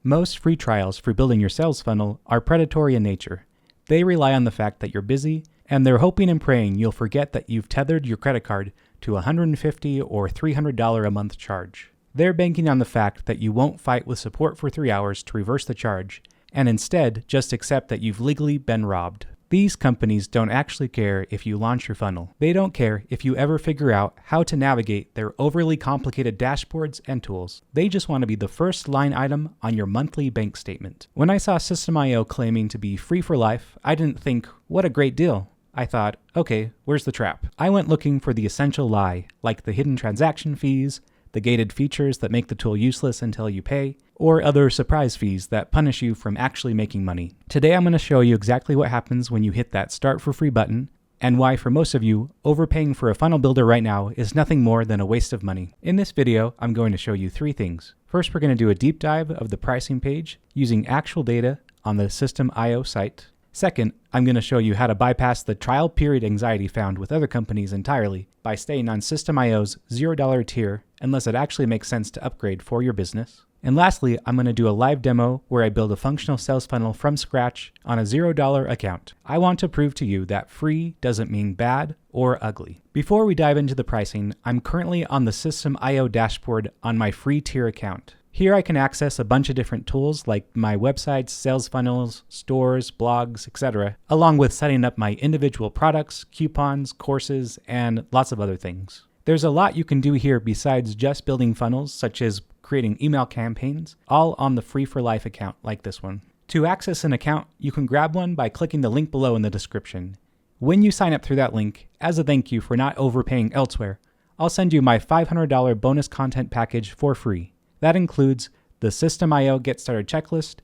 Most free trials for building your sales funnel are predatory in nature. They rely on the fact that you're busy, and they're hoping and praying you'll forget that you've tethered your credit card to a $150 or $300 a month charge. They're banking on the fact that you won't fight with support for 3 hours to reverse the charge, and instead just accept that you've legally been robbed. These companies don't actually care if you launch your funnel. They don't care if you ever figure out how to navigate their overly complicated dashboards and tools. They just want to be the first line item on your monthly bank statement. When I saw Systeme claiming to be free for life, I didn't think, what a great deal. I thought, okay, where's the trap? I went looking for the essential lie, like the hidden transaction fees, the gated features that make the tool useless until you pay, or other surprise fees that punish you from actually making money. Today I'm going to show you exactly what happens when you hit that Start for Free button, and why for most of you, overpaying for a funnel builder right now is nothing more than a waste of money. In this video, I'm going to show you 3 things. First, we're going to do a deep dive of the pricing page using actual data on the Systeme site. Second, I'm going to show you how to bypass the trial period anxiety found with other companies entirely by staying on Systeme's $0 tier unless it actually makes sense to upgrade for your business. And lastly, I'm going to do a live demo where I build a functional sales funnel from scratch on a $0 account. I want to prove to you that free doesn't mean bad or ugly. Before we dive into the pricing, I'm currently on the Systeme dashboard on my free tier account. Here I can access a bunch of different tools like my websites, sales funnels, stores, blogs, etc., along with setting up my individual products, coupons, courses, and lots of other things. There's a lot you can do here besides just building funnels, such as creating email campaigns, all on the Free for Life account like this one. To access an account, you can grab one by clicking the link below in the description. When you sign up through that link, as a thank you for not overpaying elsewhere, I'll send you my $500 bonus content package for free. That includes the Systeme Get Started checklist,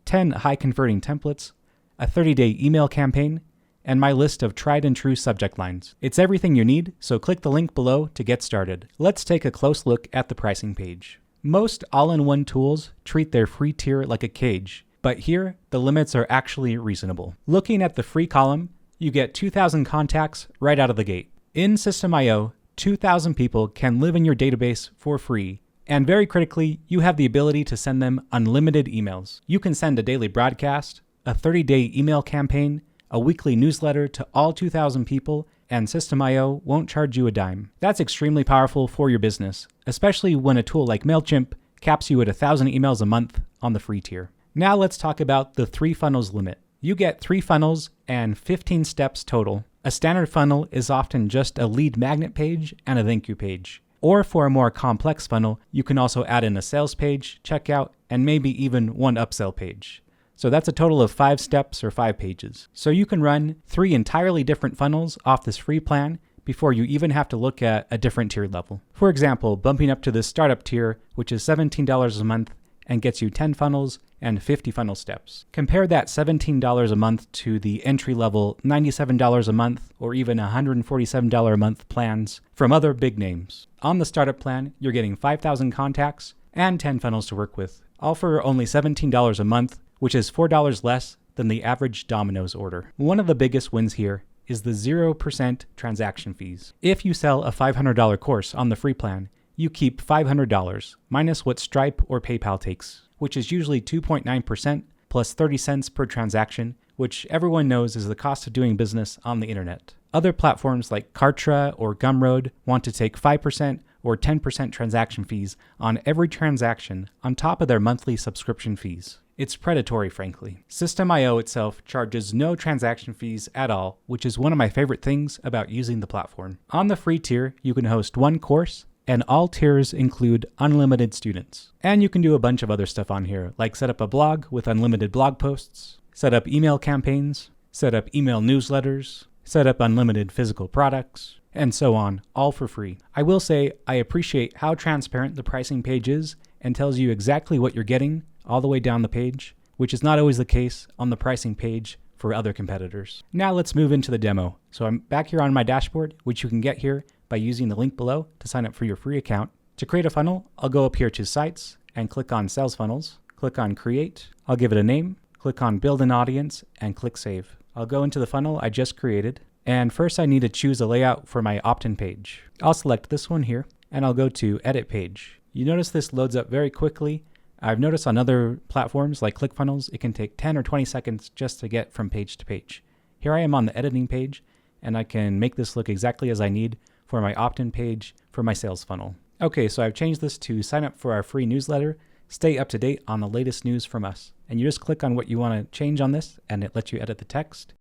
10 high-converting templates, a 30-day email campaign, and my list of tried and true subject lines. It's everything you need, so click the link below to get started. Let's take a close look at the pricing page. Most all-in-one tools treat their free tier like a cage, but here, the limits are actually reasonable. Looking at the free column, you get 2,000 contacts right out of the gate. In Systeme, 2,000 people can live in your database for free. And very critically, you have the ability to send them unlimited emails. You can send a daily broadcast, a 30-day email campaign, a weekly newsletter to all 2,000 people, and Systeme won't charge you a dime. That's extremely powerful for your business, especially when a tool like MailChimp caps you at 1,000 emails a month on the free tier. Now let's talk about the 3 funnels limit. You get 3 funnels and 15 steps total. A standard funnel is often just a lead magnet page and a thank you page. Or for a more complex funnel, you can also add in a sales page, checkout, and maybe even one upsell page. So that's a total of 5 steps or 5 pages. So you can run 3 entirely different funnels off this free plan before you even have to look at a different tier level. For example, bumping up to the startup tier, which is $17 a month and gets you 10 funnels and 50 funnel steps. Compare that $17 a month to the entry-level $97 a month or even $147 a month plans from other big names. On the startup plan, you're getting 5,000 contacts and 10 funnels to work with, all for only $17 a month, which is $4 less than the average Domino's order. One of the biggest wins here is the 0% transaction fees. If you sell a $500 course on the free plan, you keep $500 minus what Stripe or PayPal takes, which is usually 2.9% plus 30 cents per transaction, which everyone knows is the cost of doing business on the internet. Other platforms like Kartra or Gumroad want to take 5% or 10% transaction fees on every transaction on top of their monthly subscription fees. It's predatory, frankly. Systeme itself charges no transaction fees at all, which is one of my favorite things about using the platform. On the free tier, you can host 1 course, and all tiers include unlimited students. And you can do a bunch of other stuff on here, like set up a blog with unlimited blog posts, set up email campaigns, set up email newsletters, set up unlimited physical products, and so on, all for free. I will say I appreciate how transparent the pricing page is and tells you exactly what you're getting all the way down the page, which is not always the case on the pricing page for other competitors. Now let's move into the demo. So I'm back here on my dashboard, which you can get here by using the link below to sign up for your free account. To create a funnel, I'll go up here to Sites and click on Sales Funnels, click on Create, I'll give it a name, click on Build an Audience, and click Save. I'll go into the funnel I just created, and first I need to choose a layout for my opt-in page. I'll select this one here, and I'll go to Edit Page. You notice this loads up very quickly. I've noticed on other platforms like ClickFunnels, it can take 10 or 20 seconds just to get from page to page. Here I am on the editing page, and I can make this look exactly as I need for my opt-in page for my sales funnel. Okay, so I've changed this to sign up for our free newsletter. Stay up to date on the latest news from us. And you just click on what you want to change on this, and it lets you edit the text.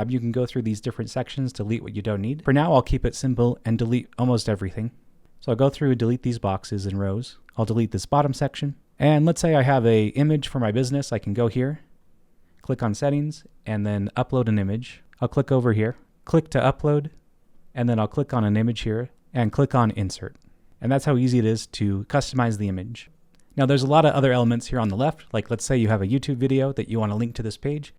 You can go through these different sections, delete what you don't need. For now, I'll keep it simple and delete almost everything. So I'll go through and delete these boxes and rows. I'll delete this bottom section. And let's say I have an image for my business. I can go here, click on settings, and then upload an image. I'll click over here, click to upload, and then I'll click on an image here and click on insert. And that's how easy it is to customize the image. Now there's a lot of other elements here on the left, like let's say you have a YouTube video that you want to link to this page.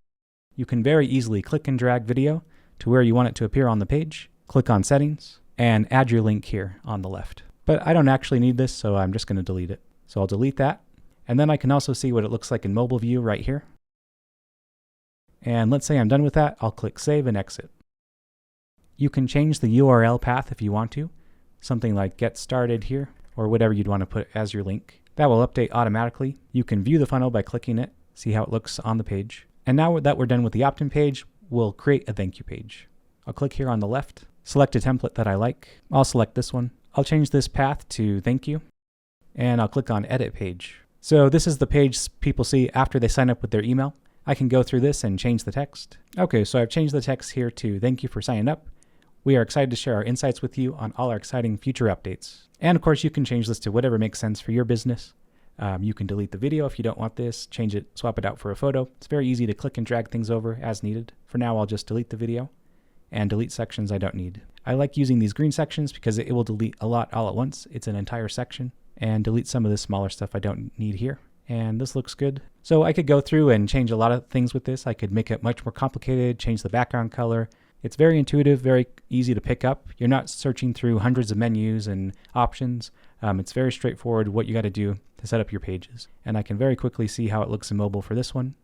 You can very easily click and drag video to where you want it to appear on the page, click on settings, and add your link here on the left. But I don't actually need this, so I'm just going to delete it. So I'll delete that. And then I can also see what it looks like in mobile view right here. And let's say I'm done with that, I'll click save and exit. You can change the URL path if you want to, something like get started here, or whatever you'd want to put as your link. That will update automatically. You can view the funnel by clicking it, see how it looks on the page. And now that we're done with the opt-in page, we'll create a thank you page. I'll click here on the left, select a template that I like. I'll select this one. I'll change this path to thank you, and I'll click on edit page. So this is the page people see after they sign up with their email. I can go through this and change the text. Okay, so I've changed the text here to thank you for signing up. We are excited to share our insights with you on all our exciting future updates. And of course, you can change this to whatever makes sense for your business. You can delete the video if you don't want this, change it, swap it out for a photo. It's very easy to click and drag things over as needed. For now, I'll just delete the video and delete sections I don't need. I like using these green sections because it will delete a lot all at once. It's an entire section, and delete some of the smaller stuff I don't need here. And this looks good. So I could go through and change a lot of things with this. I could make it much more complicated, change the background color. It's very intuitive, very easy to pick up. You're not searching through hundreds of menus and options. It's very straightforward what you got to do to set up your pages. And I can very quickly see how it looks in mobile for this one.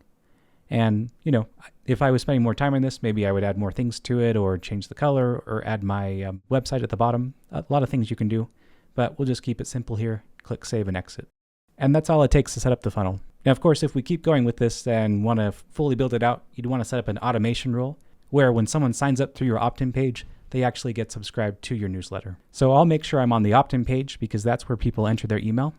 And, you know, if I was spending more time on this, maybe I would add more things to it or change the color or add my website at the bottom. A lot of things you can do, but we'll just keep it simple here. Click save and exit. And that's all it takes to set up the funnel. Now, of course, if we keep going with this and want to fully build it out, you'd want to set up an automation rule where when someone signs up through your opt-in page, they actually get subscribed to your newsletter. So I'll make sure I'm on the opt-in page because that's where people enter their email.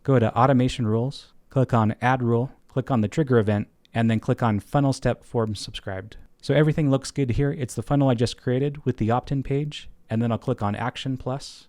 Go to automation rules, click on add rule, click on the trigger event, and then click on funnel step form subscribed. So everything looks good here. It's the funnel I just created with the opt-in page, and then I'll click on action plus.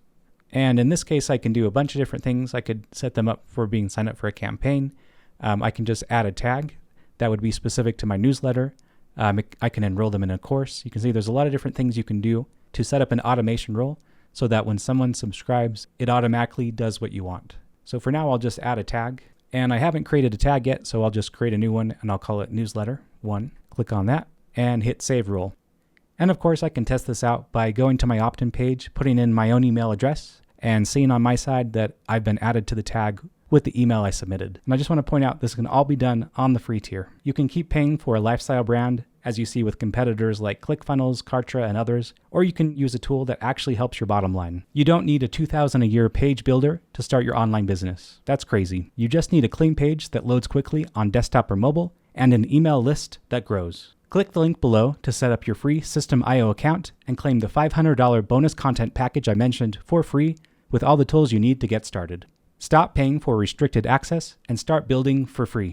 And in this case, I can do a bunch of different things. I could set them up for being signed up for a campaign. I can just add a tag that would be specific to my newsletter. I can enroll them in a course. You can see there's a lot of different things you can do to set up an automation rule so that when someone subscribes, it automatically does what you want. So for now, I'll just add a tag. And I haven't created a tag yet, so I'll just create a new one and I'll call it newsletter 1. Click on that and hit save rule. And of course, I can test this out by going to my opt-in page, putting in my own email address, and seeing on my side that I've been added to the tag with the email I submitted. And I just want to point out this can all be done on the free tier. You can keep paying for a lifestyle brand, as you see with competitors like ClickFunnels, Kartra, and others, or you can use a tool that actually helps your bottom line. You don't need a $2,000 a year page builder to start your online business. That's crazy. You just need a clean page that loads quickly on desktop or mobile, and an email list that grows. Click the link below to set up your free Systeme.io account and claim the $500 bonus content package I mentioned for free with all the tools you need to get started. Stop paying for restricted access and start building for free.